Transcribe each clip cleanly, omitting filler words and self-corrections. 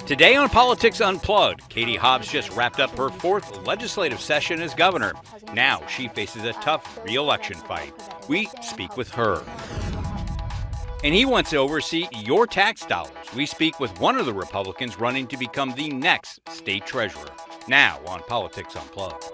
Today on Politics Unplugged, Katie Hobbs just wrapped up her 4th legislative session as governor. Now she faces a tough re-election fight. We speak with her. And he wants to oversee your tax dollars. We speak with one of the Republicans running to become the next state treasurer. Now on Politics Unplugged.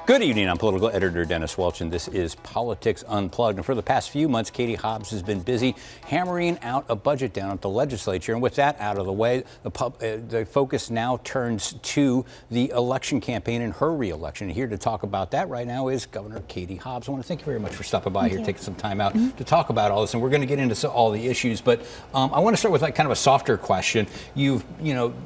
Good evening, I'm political editor Dennis Welch, and this is Politics Unplugged. And for the past few months, Katie Hobbs has been busy hammering out a budget down at the legislature. And with that out of the way, the focus now turns to the election campaign and her re-election. Here to talk about that right now is Governor Katie Hobbs. I want to thank you very much for stopping by here, taking some time out to talk about all this. And we're going to get into all the issues, but I want to start with like kind of a softer question. You've,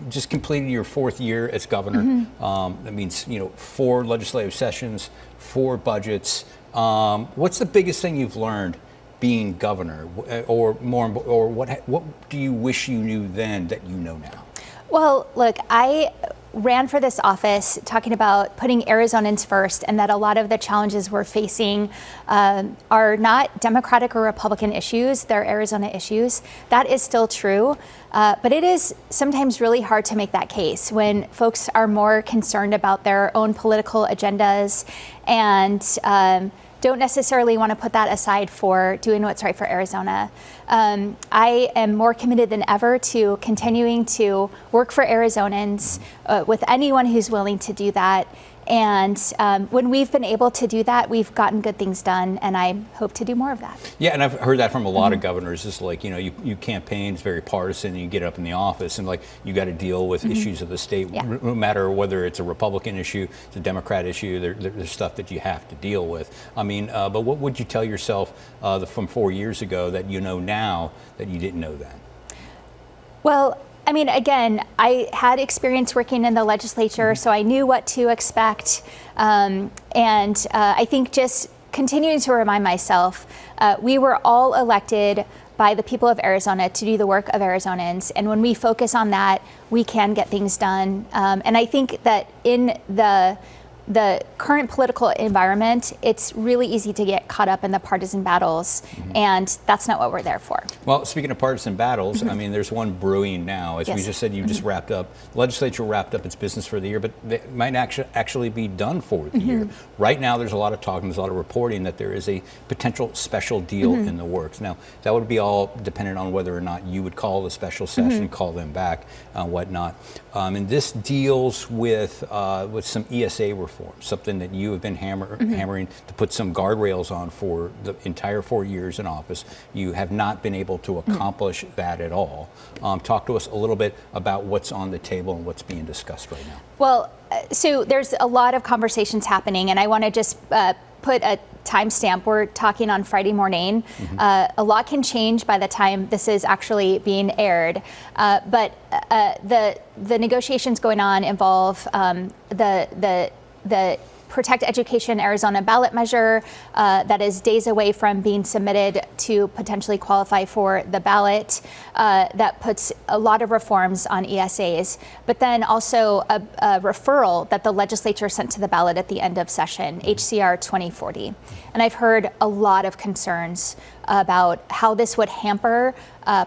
just completed your 4th year as governor. That means, 4 legislative sessions, 4 budgets. What's the biggest thing you've learned being governor, or what do you wish you knew then that you know now? Well, look, I ran for this office talking about putting Arizonans first, and that a lot of the challenges we're facing are not Democratic or Republican issues, they're Arizona issues. That is still true, but it is sometimes really hard to make that case when folks are more concerned about their own political agendas and don't necessarily want to put that aside for doing what's right for Arizona. I am more committed than ever to continuing to work for Arizonans with anyone who's willing to do that. And when we've been able to do that, we've gotten good things done, and I hope to do more of that. Yeah, and I've heard that from a lot of governors. It's like, you campaign, it's very partisan, and you get up in the office, and like you got to deal with issues of the state, no matter whether it's a Republican issue, it's a Democrat issue, there's stuff that you have to deal with. I mean, but what would you tell yourself from 4 years ago that you know now that you didn't know then? Well, I mean, again, I had experience working in the legislature, so I knew what to expect. And I think just continuing to remind myself, we were all elected by the people of Arizona to do the work of Arizonans. And when we focus on that, we can get things done. And I think that in the current political environment, it's really easy to get caught up in the partisan battles, and that's not what we're there for. Well, speaking of partisan battles, I mean, there's one brewing now. As we just said, you just wrapped up, the legislature wrapped up its business for the year, but it might actually be done for the year. Right now, there's a lot of talk and there's a lot of reporting that there is a potential special deal in the works. Now, that would be all dependent on whether or not you would call the special session, call them back, whatnot. And this deals with some ESA reform. Something that you have been hammering to put some guardrails on for the entire 4 years in office. You have not been able to accomplish that at all. Talk to us a little bit about what's on the table and what's being discussed right now. Well, so there's a lot of conversations happening, and I want to just put a timestamp. We're talking on Friday morning. A lot can change by the time this is actually being aired. But the negotiations going on involve the Protect Education Arizona ballot measure that is days away from being submitted to potentially qualify for the ballot. That puts a lot of reforms on ESAs, but then also a referral that the legislature sent to the ballot at the end of session, HCR 2040. And I've heard a lot of concerns about how this would hamper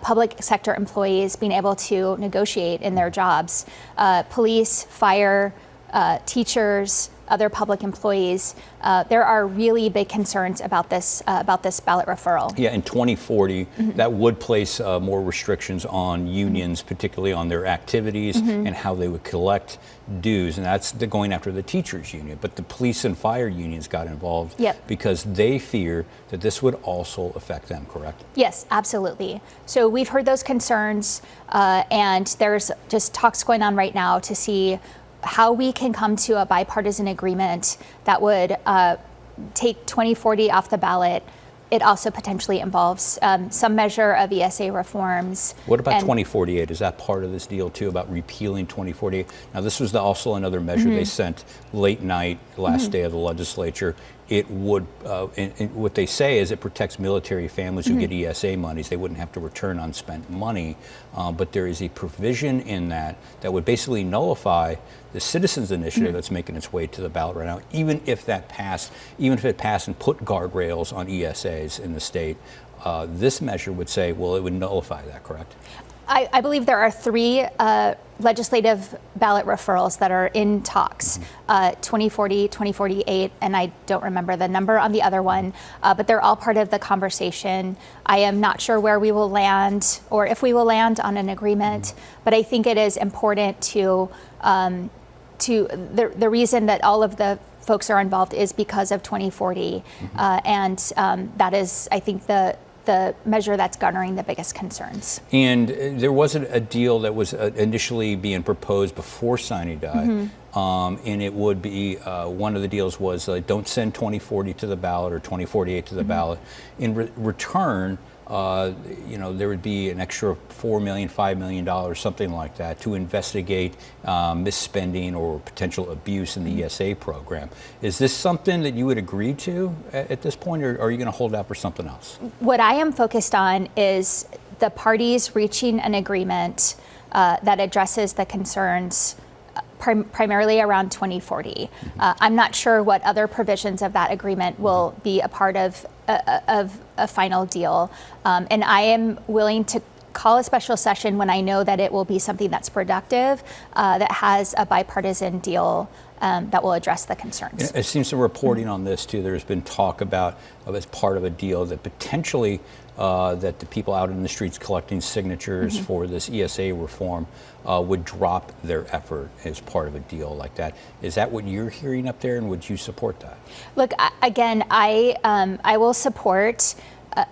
public sector employees being able to negotiate in their jobs. Police, fire, teachers, other public employees. There are really big concerns about this ballot referral. Yeah, in 2040, that would place more restrictions on unions, particularly on their activities and how they would collect dues. And that's going after the teachers union. But the police and fire unions got involved because they fear that this would also affect them, correct? Yes, absolutely. So we've heard those concerns, and there's just talks going on right now to see how we can come to a bipartisan agreement that would take 2040 off the ballot. It also potentially involves some measure of ESA reforms. What about 2048? Is that part of this deal too, about repealing 2048? Now, this was also another measure they sent late night, last day of the legislature. it would, and what they say is it protects military families who get ESA monies. They wouldn't have to return unspent money, but there is a provision in that would basically nullify the Citizens Initiative that's making its way to the ballot right now, even if it passed and put guardrails on ESAs in the state. This measure would say, well, it would nullify that, correct? I believe there are 3 legislative ballot referrals that are in talks, 2040, 2048, and I don't remember the number on the other one, but they're all part of the conversation. I am not sure where we will land or if we will land on an agreement, but I think it is important to the reason that all of the folks are involved is because of 2040, and that is, I think, the measure that's garnering the biggest concerns. And there wasn't a deal that was initially being proposed before sine die, and it would be, one of the deals was don't send 2040 to the ballot or 2048 to the ballot. In return, there would be an extra $4 million, $5 million, something like that, to investigate misspending or potential abuse in the ESA program. Is this something that you would agree to at this point, or are you going to hold out for something else? What I am focused on is the parties reaching an agreement that addresses the concerns primarily around 2040. I'm not sure what other provisions of that agreement will be a part of a final deal, and I am willing to call a special session when I know that it will be something that's productive, that has a bipartisan deal that will address the concerns. I've seen some reporting on this too. There's been talk about as part of a deal that potentially that the people out in the streets collecting signatures for this ESA reform would drop their effort as part of a deal like that. Is that what you're hearing up there, and would you support that? Look, again, I will support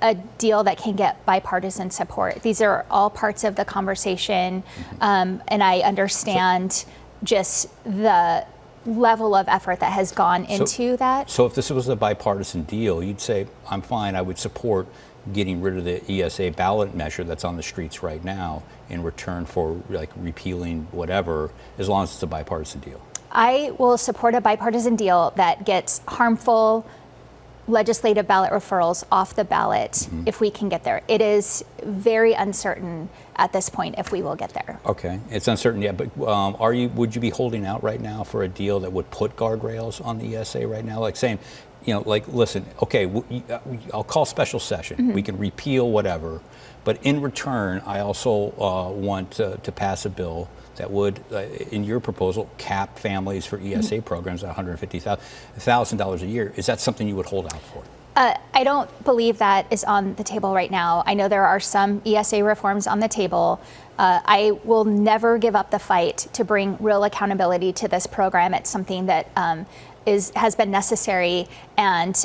a deal that can get bipartisan support. These are all parts of the conversation, and I understand just the level of effort that has gone into that. So if this was a bipartisan deal, you'd say, I'm fine, I would support getting rid of the ESA ballot measure that's on the streets right now in return for repealing whatever, as long as it's a bipartisan deal. I will support a bipartisan deal that gets harmful legislative ballot referrals off the ballot if we can get there. It is very uncertain at this point if we will get there. Okay, it's uncertain yet, but would you be holding out right now for a deal that would put guardrails on the ESA right now? Like saying, listen, okay, I'll call special session. We can repeal whatever, but in return, I also want to pass a bill that would, in your proposal, cap families for ESA programs at $150,000 a year. Is that something you would hold out for? I don't believe that is on the table right now. I know there are some ESA reforms on the table. I will never give up the fight to bring real accountability to this program. It's something that has been necessary, and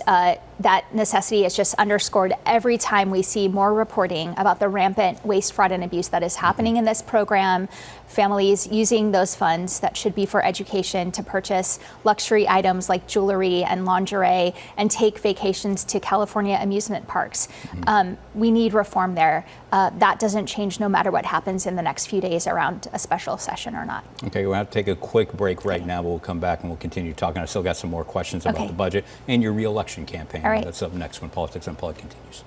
that necessity is just underscored every time we see more reporting about the rampant waste, fraud, and abuse that is happening in this program. Families using those funds that should be for education to purchase luxury items like jewelry and lingerie and take vacations to California amusement parks. We need reform there. That doesn't change no matter what happens in the next few days around a special session or not. Okay, we'll have to take a quick break right now, but we'll come back and we'll continue talking. I still got some more questions about the budget and your re-election campaign. All right. That's up next when Politics Unplugged continues.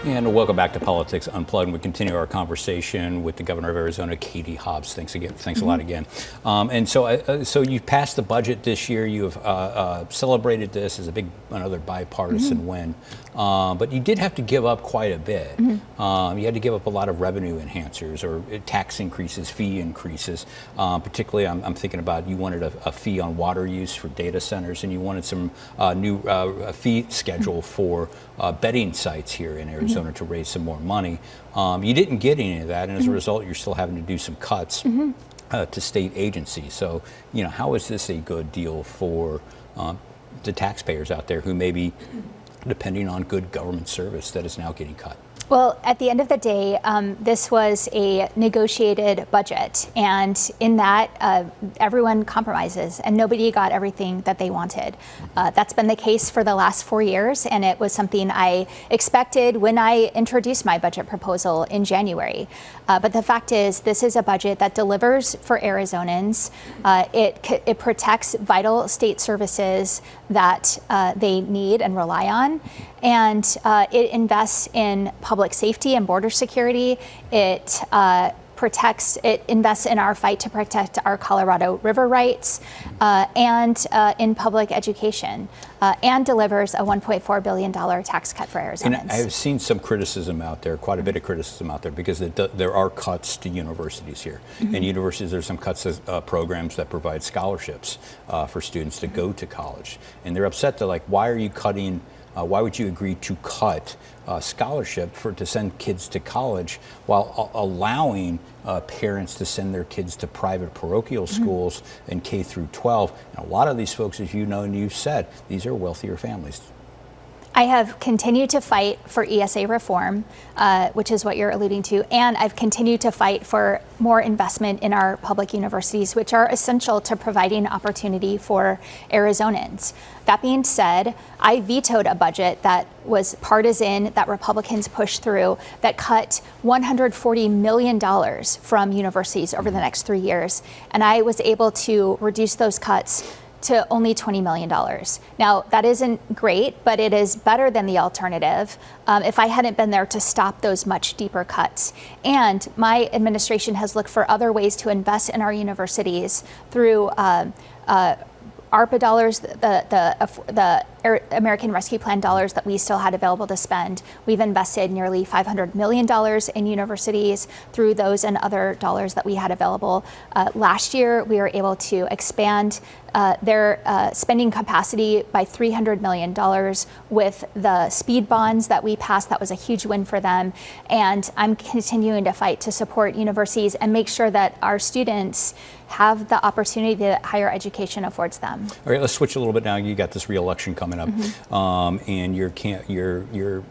And welcome back to Politics Unplugged. We continue our conversation with the governor of Arizona, Katie Hobbs. Thanks again. Thanks a lot again. And so you passed the budget this year. You have celebrated this as another bipartisan win. But you did have to give up quite a bit. You had to give up a lot of revenue enhancers or tax increases, fee increases. Particularly, I'm thinking about you wanted a fee on water use for data centers, and you wanted some new fee schedule for betting sites here in Arizona to raise some more money. You didn't get any of that, and as a result, you're still having to do some cuts to state agencies. So, how is this a good deal for the taxpayers out there who may be depending on good government service that is now getting cut? Well, at the end of the day, this was a negotiated budget, and in that, everyone compromises, and nobody got everything that they wanted. That's been the case for the last 4 years, and it was something I expected when I introduced my budget proposal in January. But the fact is, this is a budget that delivers for Arizonans. It protects vital state services that they need and rely on, and it invests in public safety and border security. It invests in our fight to protect our Colorado River rights, and in public education, and delivers a $1.4 billion tax cut for Arizonans. And I've seen some criticism out there, quite a bit of criticism out there, because there are cuts to universities here. And universities, there's some cuts to programs that provide scholarships for students to go to college. And they're upset, they're like, why are you cutting, why would you agree to cut scholarship to send kids to college while allowing parents to send their kids to private parochial schools in K through 12? And a lot of these folks, as you know and you've said, these are wealthier families. I have continued to fight for ESA reform, which is what you're alluding to, and I've continued to fight for more investment in our public universities, which are essential to providing opportunity for Arizonans. That being said, I vetoed a budget that was partisan, that Republicans pushed through, that cut $140 million from universities over the next 3 years, and I was able to reduce those cuts to only $20 million. Now, that isn't great, but it is better than the alternative if I hadn't been there to stop those much deeper cuts. And my administration has looked for other ways to invest in our universities through ARPA dollars, the American Rescue Plan dollars that we still had available to spend. We've invested nearly $500 million in universities through those and other dollars that we had available. Last year, we were able to expand their spending capacity by $300 million with the speed bonds that we passed. That was a huge win for them. And I'm continuing to fight to support universities and make sure that our students have the opportunity that higher education affords them. All right, let's switch a little bit now. You got this re-election coming up, and your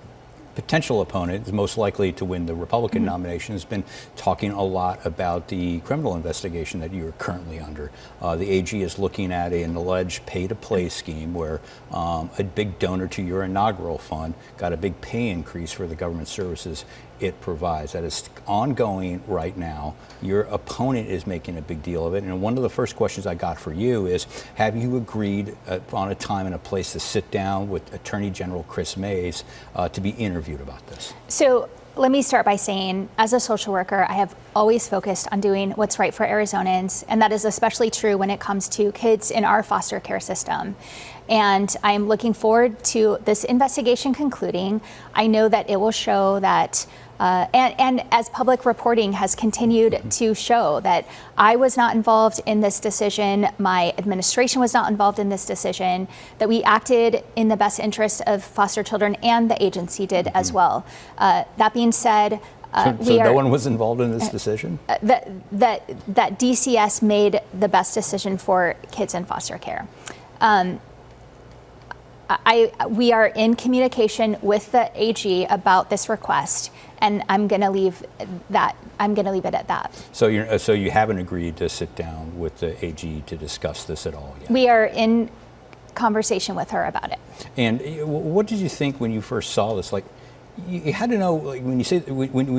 potential opponent is most likely to win the Republican nomination, has been talking a lot about the criminal investigation that you're currently under. The AG is looking at an alleged pay-to-play scheme where a big donor to your inaugural fund got a big pay increase for the government services it provides. That is ongoing right now. Your opponent is making a big deal of it. And one of the first questions I got for you is, have you agreed on a time and a place to sit down with Attorney General Chris Mays to be interviewed about this? So let me start by saying, as a social worker, I have always focused on doing what's right for Arizonans, and that is especially true when it comes to kids in our foster care system. And I'm looking forward to this investigation concluding. I know that it will show that and as public reporting has continued to show, that I was not involved in this decision, my administration was not involved in this decision, that we acted in the best interest of foster children, and the agency did as well. That being said, so no one was involved in this decision? That DCS made the best decision for kids in foster care. We are in communication with the AG about this request, and I'm going to leave it at that. So you haven't agreed to sit down with the AG to discuss this at all yet? We are in conversation with her about it. And what did you think when you first saw this? Like, you had to know, like, when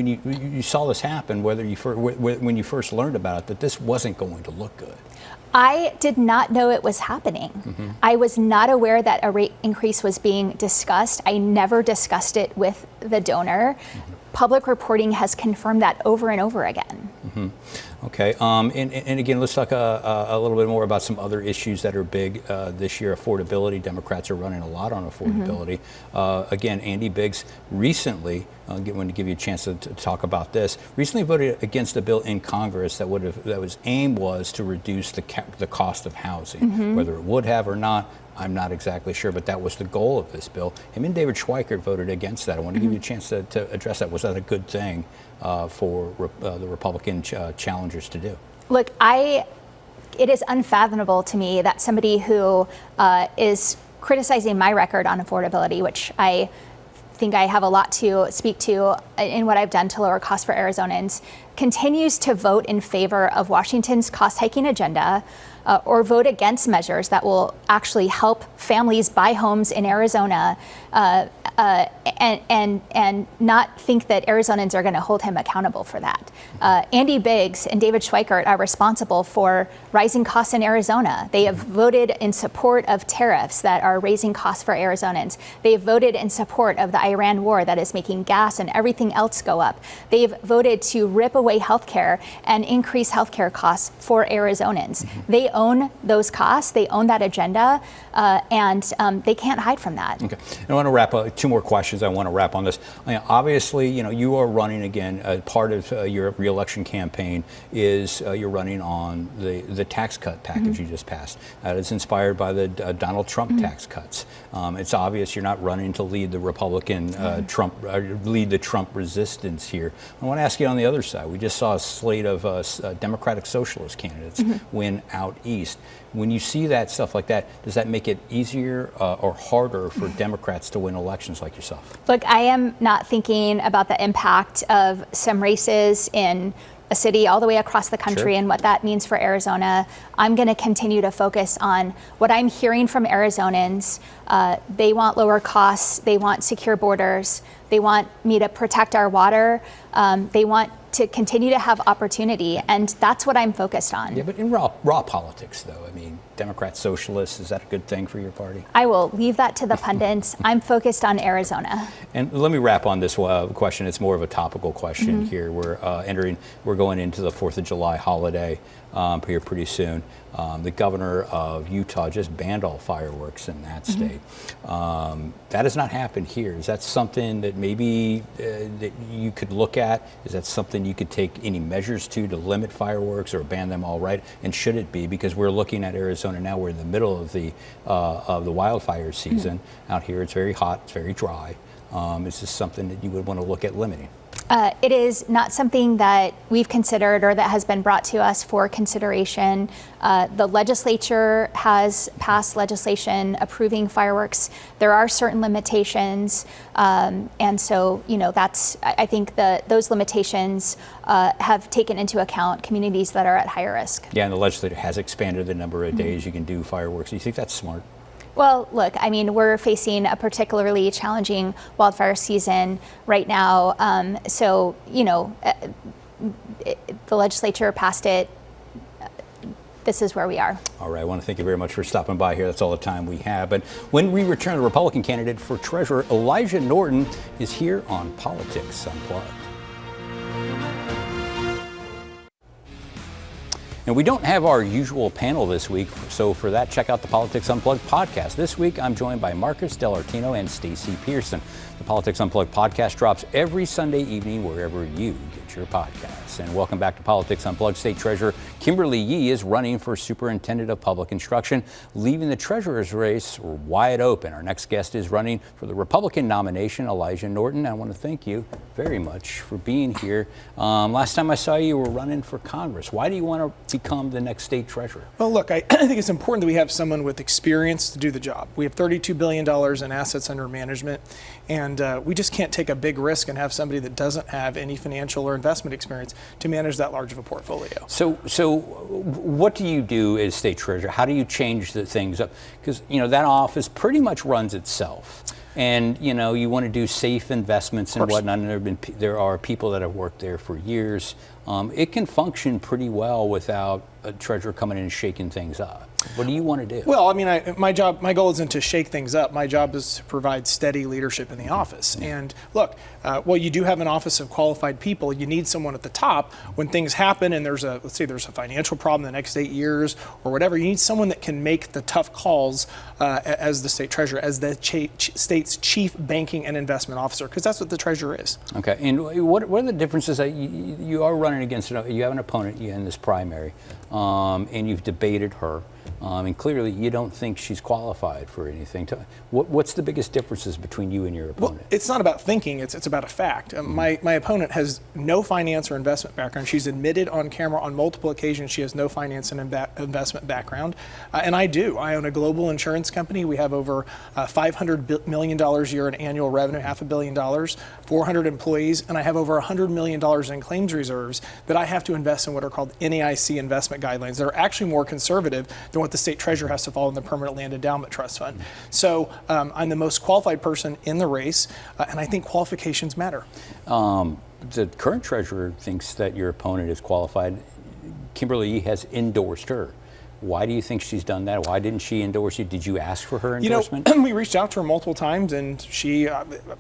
you saw this happen, when you first learned about it, that this wasn't going to look good. I did not know it was happening. I was not aware that a rate increase was being discussed. I never discussed it with the donor. Public reporting has confirmed that over and over again. Okay, and again, let's talk a little bit more about some other issues that are big this year. Affordability. Democrats are running a lot on affordability. Again, Andy Biggs recently, I'm going to give you a chance to talk about this, recently voted against a bill in Congress that was aim was to reduce the cost of housing. Whether it would have or not, I'm not exactly sure, but that was the goal of this bill. Him and David Schweikert voted against that. I want to give you a chance to address that. Was that a good thing for the Republican challengers to do? Look, it is unfathomable to me that somebody who is criticizing my record on affordability, which I think I have a lot to speak to in what I've done to lower costs for Arizonans, continues to vote in favor of Washington's cost hiking agenda, or vote against measures that will actually help families buy homes in Arizona, and not think that Arizonans are going to hold him accountable for that. Andy Biggs and David Schweikert are responsible for rising costs in Arizona. They have voted in support of tariffs that are raising costs for Arizonans. They have voted in support of the Iran war that is making gas and everything else go up. They've voted to rip away health care and increase health care costs for Arizonans. They own those costs, they own that agenda, and they can't hide from that. Okay. I want to wrap up 2 more questions. I want to wrap on this. Obviously, you are running again. Part of your re-election campaign is you're running on the tax cut package you just passed. It's inspired by the Donald Trump tax cuts. It's obvious you're not running to lead the Republican lead the Trump resistance here. I want to ask you on the other side. We just saw a slate of Democratic Socialist candidates win out east. When you see that stuff like that, does that make it easier or harder for Democrats to win elections like yourself? Look, I am not thinking about the impact of some races in a city all the way across the country and what that means for Arizona. I'm going to continue to focus on what I'm hearing from Arizonans. They want lower costs. They want secure borders. They want me to protect our water. They want to continue to have opportunity, and that's what I'm focused on. Yeah, but in raw politics, though, I mean, Democrat socialists, is that a good thing for your party? I will leave that to the pundits. I'm focused on Arizona. And let me wrap on this question. It's more of a topical question here. We're going into the 4th of July holiday here pretty soon. The governor of Utah just banned all fireworks in that state. That has not happened here. Is that something that maybe that you could look at? Is that something you could take any measures to limit fireworks or ban them all right? And should it be? Because we're looking at Arizona now. We're in the middle of the wildfire season. Out here, it's very hot. It's very dry. Is this something that you would want to look at limiting? It is not something that we've considered or that has been brought to us for consideration. The legislature has passed legislation approving fireworks. There are certain limitations, and so I think those limitations have taken into account communities that are at higher risk. Yeah, and the legislature has expanded the number of days you can do fireworks. Do you think that's smart? Well, look, I mean, we're facing a particularly challenging wildfire season right now. The legislature passed it. This is where we are. All right. I want to thank you very much for stopping by here. That's all the time we have. But when we return, the Republican candidate for treasurer, Elijah Norton, is here on Politics Unplugged. And we don't have our usual panel this week, so for that, check out the Politics Unplugged podcast. This week, I'm joined by Marcus Dellartino and Stacey Pearson. The Politics Unplugged podcast drops every Sunday evening wherever you get your podcasts. And welcome back to Politics Unplugged. State Treasurer Kimberly Yee is running for Superintendent of Public Instruction, leaving the treasurer's race wide open. Our next guest is running for the Republican nomination, Elijah Norton. I want to thank you very much for being here. Last time I saw you, you were running for Congress. Why do you want to become the next state treasurer? Well, look, I think it's important that we have someone with experience to do the job. We have $32 billion in assets under management, and we just can't take a big risk and have somebody that doesn't have any financial or investment experience to manage that large of a portfolio. So what do you do as state treasurer? How do you change the things up? Because, that office pretty much runs itself. And, you want to do safe investments and whatnot. And there are people that have worked there for years. It can function pretty well without a treasurer coming in and shaking things up. What do you want to do? Well, I mean, my goal isn't to shake things up. My job is to provide steady leadership in the office. And look, while you do have an office of qualified people, you need someone at the top when things happen and let's say there's a financial problem the next 8 years or whatever. You need someone that can make the tough calls as the state treasurer, as the state's chief banking and investment officer, because that's what the treasurer is. Okay. And what are the differences that you are running against? You have an opponent in this primary, and you've debated her. And clearly, you don't think she's qualified for anything. What's the biggest differences between you and your opponent? Well, it's not about thinking, it's about a fact. My opponent has no finance or investment background. She's admitted on camera on multiple occasions she has no finance and investment background. And I do. I own a global insurance company. We have over $500 million a year in annual revenue, $500 million, 400 employees, and I have over $100 million in claims reserves that I have to invest in what are called NAIC investment guidelines that are actually more conservative than what the state treasurer has to follow in the Permanent Land Endowment Trust Fund. So I'm the most qualified person in the race, and I think qualifications matter. The current treasurer thinks that your opponent is qualified. Kimberly has endorsed her. Why do you think she's done that? Why didn't she endorse you? Did you ask for her endorsement? We reached out to her multiple times, and she,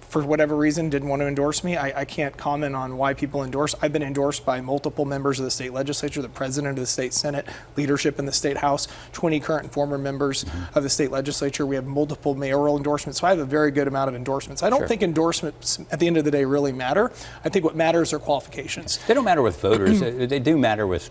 for whatever reason, didn't want to endorse me. I can't comment on why people endorse. I've been endorsed by multiple members of the state legislature, the president of the state senate, leadership in the state house, 20 current and former members of the state legislature. We have multiple mayoral endorsements, so I have a very good amount of endorsements. I don't think endorsements, at the end of the day, really matter. I think what matters are qualifications. They don't matter with voters. They do matter with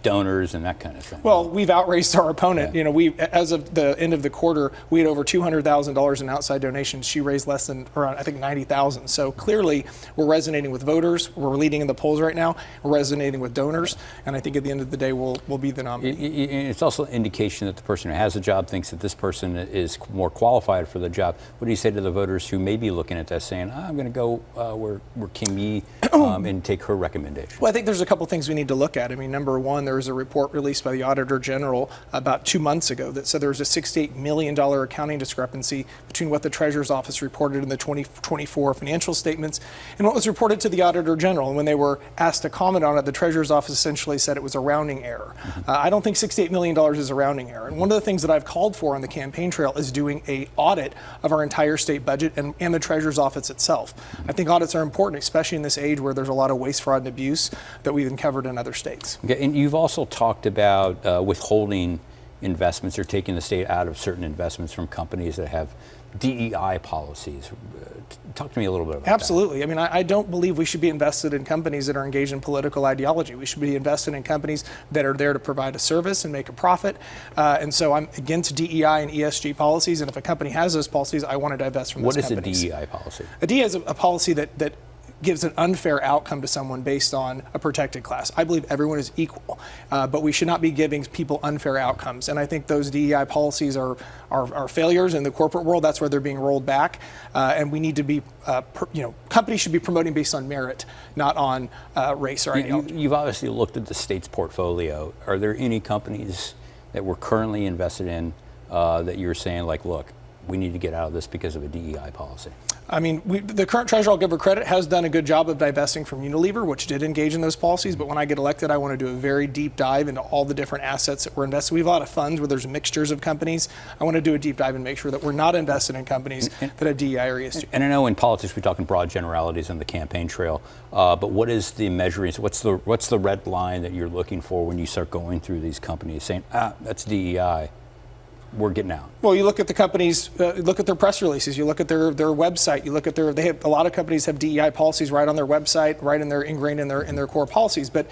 donors and that kind of thing. Well, we've outraised our opponent. Yeah. We, as of the end of the quarter, we had over $200,000 in outside donations. She raised less than around, I think, $90,000. So clearly, we're resonating with voters. We're leading in the polls right now. We're resonating with donors, and I think at the end of the day, we'll be the nominee. It's also an indication that the person who has the job thinks that this person is more qualified for the job. What do you say to the voters who may be looking at that, saying, "I'm going to go where Kim Yee and take her recommendation"? Well, I think there's a couple things we need to look at. I mean, number one, there was a report released by the Auditor General about 2 months ago that said there was a $68 million accounting discrepancy between what the Treasurer's Office reported in the 2024 financial statements and what was reported to the Auditor General. And when they were asked to comment on it, the Treasurer's Office essentially said it was a rounding error. I don't think $68 million is a rounding error. And one of the things that I've called for on the campaign trail is doing an audit of our entire state budget and the Treasurer's Office itself. I think audits are important, especially in this age where there's a lot of waste, fraud, and abuse that we've uncovered in other states. Okay, and you've also talked about withholding investments or taking the state out of certain investments from companies that have DEI policies. Talk to me a little bit about that. Absolutely. I mean, I don't believe we should be invested in companies that are engaged in political ideology. We should be invested in companies that are there to provide a service and make a profit. And so I'm against DEI and ESG policies. And if a company has those policies, I want to divest from those companies. What is a DEI policy? A DEI is a policy that gives an unfair outcome to someone based on a protected class. I believe everyone is equal, but we should not be giving people unfair outcomes. And I think those DEI policies are failures in the corporate world. That's where they're being rolled back. And we need to be, companies should be promoting based on merit, not on race or ideology. You've obviously looked at the state's portfolio. Are there any companies that we're currently invested in that you're saying, like, look, we need to get out of this because of a DEI policy? I mean, the current treasurer, I'll give her credit, has done a good job of divesting from Unilever, which did engage in those policies. But when I get elected, I want to do a very deep dive into all the different assets that we're invested. We have a lot of funds where there's mixtures of companies. I want to do a deep dive and make sure that we're not invested in companies that have DEI or ESG. And I know in politics we talk in broad generalities on the campaign trail, but what is the measuring? What's the red line that you're looking for when you start going through these companies, saying, that's DEI? We're getting out? Well, you look at the companies, look at their press releases, you look at their website, you look at a lot of companies have DEI policies right on their website, right ingrained in their core policies. But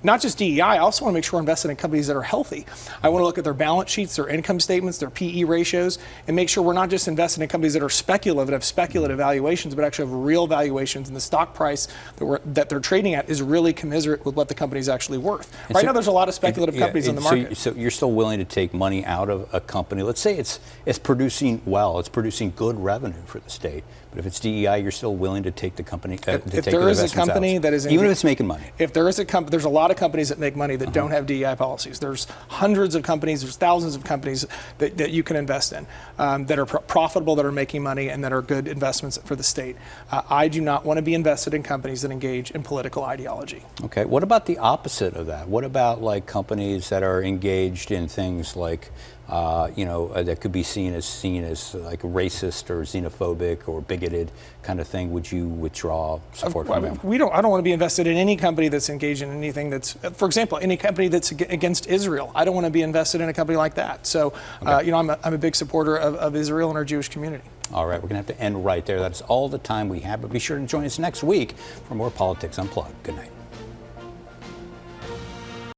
not just DEI, I also want to make sure we're invested in companies that are healthy. I want to look at their balance sheets, their income statements, their PE ratios, and make sure we're not just invested in companies that are speculative, that have speculative valuations, but actually have real valuations, and the stock price that they're trading at is really commensurate with what the company's actually worth. And right now, there's a lot of speculative companies on the market. So you're still willing to take money out of a company. Let's say it's producing well, it's producing good revenue for the state. But if it's DEI, you're still willing to take the company. If there is a company that is, even if it's making money. If there is a company, there's a lot of companies that make money that don't have DEI policies. There's hundreds of companies, there's thousands of companies that you can invest in that are profitable, that are making money, and that are good investments for the state. I do not want to be invested in companies that engage in political ideology. Okay. What about the opposite of that? What about like companies that are engaged in things like that could be seen as like racist or xenophobic or bigoted kind of thing? Would you withdraw support from them? I don't want to be invested in any company that's engaged in anything that's, for example, any company that's against Israel. I don't want to be invested in a company like that. So, okay. I'm a big supporter of Israel and our Jewish community. All right, we're going to have to end right there. That's all the time we have, but be sure to join us next week for more Politics Unplugged. Good night.